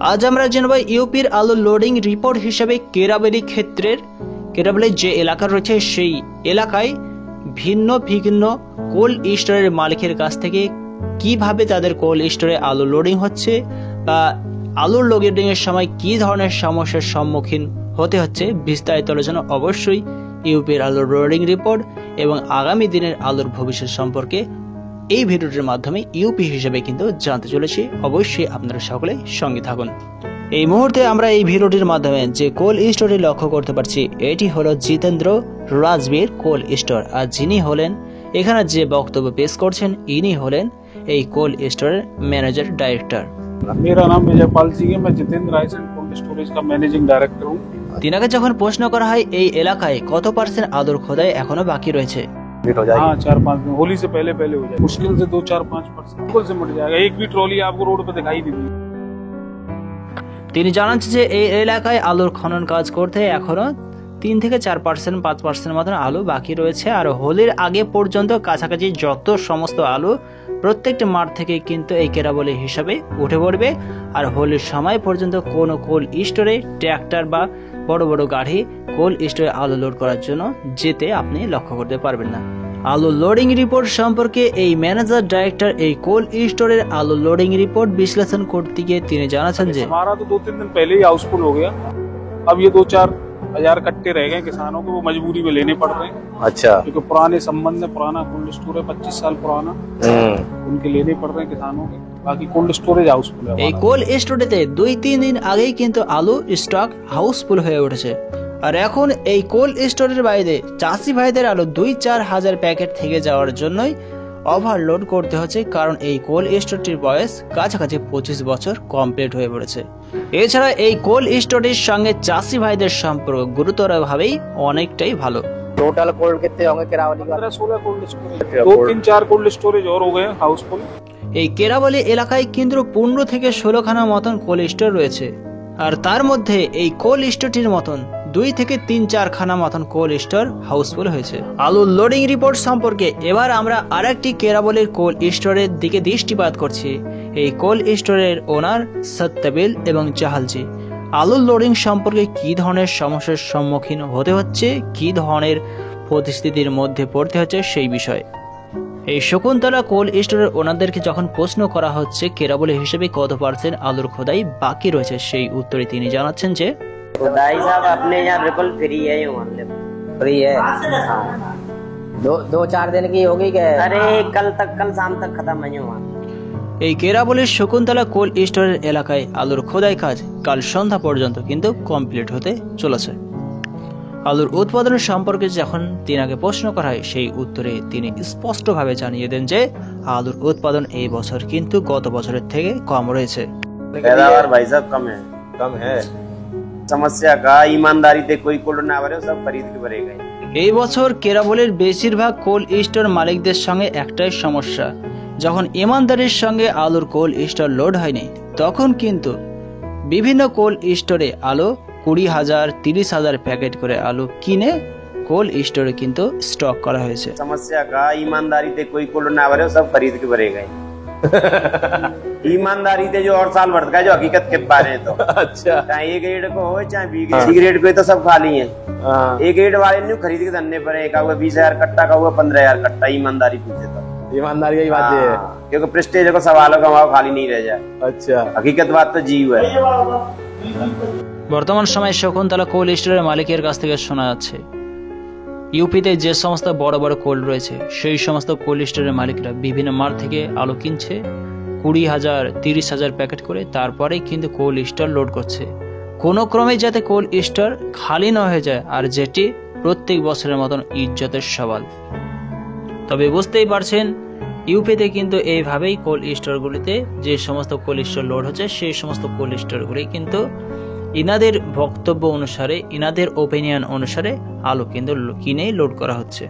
আজ আমরা জানব ইউপির আলু লোডিং রিপোর্ট হিসেবে কেরাবলী যে এলাকা রয়েছে সেই এলাকায় ভিন্ন ভিন্ন কোল্ড স্টোরের মালিকের কাছ থেকে কিভাবে তাদের কোল্ড স্টোরে আলু লোডিং হচ্ছে বা আলুর লোডিং এর সময় কি ধরনের সমস্যার সম্মুখীন হতে হচ্ছে বিস্তারিত আলোচনা অবশ্যই ইউপির আলুর লোডিং রিপোর্ট এবং আগামী দিনের আলুর ভবিষ্যৎ সম্পর্কে এই ভিডিওটির মাধ্যমে ইউপি হিসেবে কিন্তু জানতে চলেছি। অবশ্যই আপনারা সকলে সঙ্গে থাকুন। এই মুহূর্তে আমরা এই ভিডিওটির মাধ্যমে যে কোল্ড স্টোরটি লক্ষ্য করতে পারছি এটি হলো জিতেন্দ্র রাজবীর কোল্ড স্টোর, আর যিনি হলেন এখানে যে বক্তব্য পেশ করছেন ইনি হলেন এই কোল্ড স্টোরের ম্যানেজার ডাইরেক্টর। मेरा नाम विजयपाल जी है, मैं जितेंद्र राइसन कोल्ड स्टोरेज का मैनेजिंग डायरेक्टर हूँ। তিনাকে যখন প্রশ্ন করা হয় এই এলাকায় কত % আলুর খোদাই এখনো বাকি রয়েছে, हाँ 4-5 दिन होली से पहले हो जाए, मुश्किल से 2-4-5% बिल्कुल से मिट जाएगा। एक भी ट्रॉली आपको रोड पे दिखाई नहीं देगी। তিনি জানাচ্ছেন যে এই এলাকায় আলুর খনন কাজ করতে এখনো 3 থেকে 4% 5% মতন আলু বাকি রয়েছে। আর হোলির আগে পর্যন্ত কাছাকাছি যত সমস্ত আলু প্রত্যেকটা মাঠ থেকে কিন্তু এই কেরাবলী হিসাবে উঠে পড়বে। আর হোলির সময় পর্যন্ত কোনো কোল্ড স্টোরে ট্র্যাক্টর বা বড় বড় গাড়ি কোল্ড স্টোরে আলু লোড করার জন্য যেতে আপনি লক্ষ্য করতে পারবেন না। আলু লোডিং রিপোর্ট সম্পর্কে এই ম্যানেজার ডাইরেক্টর এই কোল্ড স্টোরের আলু লোডিং রিপোর্ট বিশ্লেষণ করতে গিয়ে তিনি জানাচ্ছেন যে हमारा तो 2-3 दिन पहले ही हाउसफुल हो गया। अब ये 2-4 हजार कट्टे रह गए किसानों को, वो मजबूरी में लेने पड़ रहे हैं। अच्छा, क्योंकि पुराने संबंध में पुराना कोल्ड स्टोर है, 25 साल पुराना, उनके लेने पड़ रहे हैं किसानों के। बाकी कोल्ड स्टोरेज हाउसफुल है। এই কোল্ড স্টোরেতে 2-3 দিন আগেই কিন্তু আলু স্টক হাউসফুল হয়ে উঠেছে। আর এখন এই কোল্ড স্টোরের বাইরে চাষি ভাইদের আলু 2-4 হাজার প্যাকেট থেকে যাওয়ার জন্যই ওভারলোড করতে হচ্ছে, কারণ এই কোল্ড স্টোরটির বয়স কাছাকাছি 25 বছর কমপ্লিট হয়ে পড়েছে। এছাড়া এই কোল্ড স্টোরের সঙ্গে চাষি ভাইদের সম্পর্ক গুরুতরভাবেই অনেকটাই ভালো। टोटल कोल्ड कितने होंगे केरावली का? 15-16 कोल्ड स्टोरेज, 2-3-4 कोल्ड स्टोरेज और हो गए हाउसफुल। এই কেরাবলী এলাকায় কিন্তু 15 থেকে 16 খানা মতন কোল্ড স্টোর রয়েছে। আর তার মধ্যে এই কোল্ড স্টোরটির মতন 2 থেকে 3-4 খানা মতন কোল্ড স্টোর হাউসফুল হয়েছে। আলু লোডিং রিপোর্ট সম্পর্কে এবার আমরা আরেকটি কেরাবলীর কোল্ড স্টোরের দিকে দৃষ্টিপাত করছি। এই কোল্ড স্টোরের ওনার সত্যবিল এবং জাহালজি আলু লোডিং সম্পর্কে কি ধরনের সমস্যার সম্মুখীন হতে হচ্ছে, কি ধরনের পরিস্থিতির মধ্যে পড়তে হচ্ছে সেই বিষয়ে। এই শকুন্তলা কোল্ড স্টোরের ওনাদেরকে যখন প্রশ্ন করা হচ্ছে কেরাবলী হিসেবে কত % আলুর খোদাই বাকি রয়েছে, সেই উত্তরে তিনি জানাচ্ছেন যে खुदाई साहब अपने यहाँ बिल्कुल फ्री है, यूँ मान लो फ्री है। हाँ। 2-4 दिन की होगी क्या? अरे कल शाम तक खत्म है यूँ। এই কেরাবলীর শকুন্তলা কোল্ড স্টোরের এলাকায় আলুর খোদাই কাজ কাল সন্ধ্যা পর্যন্ত কিন্তু কমপ্লিট হতে চলেছে। আলুর উৎপাদন সম্পর্কে যখন তিনাকে প্রশ্ন করা হয় সেই উত্তরে তিনি স্পষ্টভাবে জানিয়ে দেন যে আলুর উৎপাদন এই বছর কিন্তু গত বছরের থেকে কম রয়েছে। पैदावार भाई साहब कम है। समस्या का ईमानदारी से कोई कोल्ड ना भरे, सब खरीद के भरेगा। এই বছর কেরাবলীর বেশিরভাগ কোল্ড স্টোর মালিকদের সঙ্গে একটাই সমস্যা, যখন ইমানদারির সঙ্গে আলুর কোল্ড স্টোর লোড হয়নি তখন কিন্তু বিভিন্ন কোল্ড স্টোরে আলু 20,000 30,000 প্যাকেট করে আলু কিনে কোল্ড স্টোরে কিন্তু স্টক করা হয়েছে। समस्या का ईमानदारी से कोई कोल्ड ना भरे, सब खरीद के भरेगा। ईमानदारी से जो और साल बढ़ता है, जो हकीकत के बारे तो अच्छा, चाहे एक ग्रेड को हो चाहे बी ग्रेड, सी ग्रेड को तो सब खाली है। एक ग्रेड वाले ने खरीद के धरने पर एक 20,000 कट्टा का हुआ 15,000 कट्टा। ईमानदारी पूछे तो ईमानदारी की बात है, क्योंकि प्रेस्टेज को सवालों का भाव खाली नहीं रह जाए। अच्छा, हकीकत बात तो जीव है। বর্তমান সময়ে শকুন্তলা কোল্ড স্টোরের মালিকের কাছ থেকে শোনা যাচ্ছে ইউপিতে যে সমস্ত বড় বড় কোল্ড রয়েছে সেই সমস্ত কোল্ড স্টোরের মালিকরা বিভিন্ন মাঠ থেকে আলু কিনছে 20,000 30,000 প্যাকেট করে, তারপরে কিন্তু কোল্ড স্টোর লোড করছে কোনো ক্রমে যাতে কোল্ড স্টোর খালি না হয়ে যায়, আর যেটি প্রত্যেক বছরের মতন ইজ্জতের সওয়াল। তবে বুঝতেই পারছেন ইউপিতে কিন্তু এইভাবেই কোল্ড স্টোরগুলিতে যে সমস্ত কোল্ড স্টোর লোড হচ্ছে সেই সমস্ত কোল্ড স্টোরগুলি কিন্তু ইনাদের বক্তব্য অনুসারে ইনাদের ওপিনিয়ন অনুসারে আলু কিন্তু কিনেই লোড করা হচ্ছে।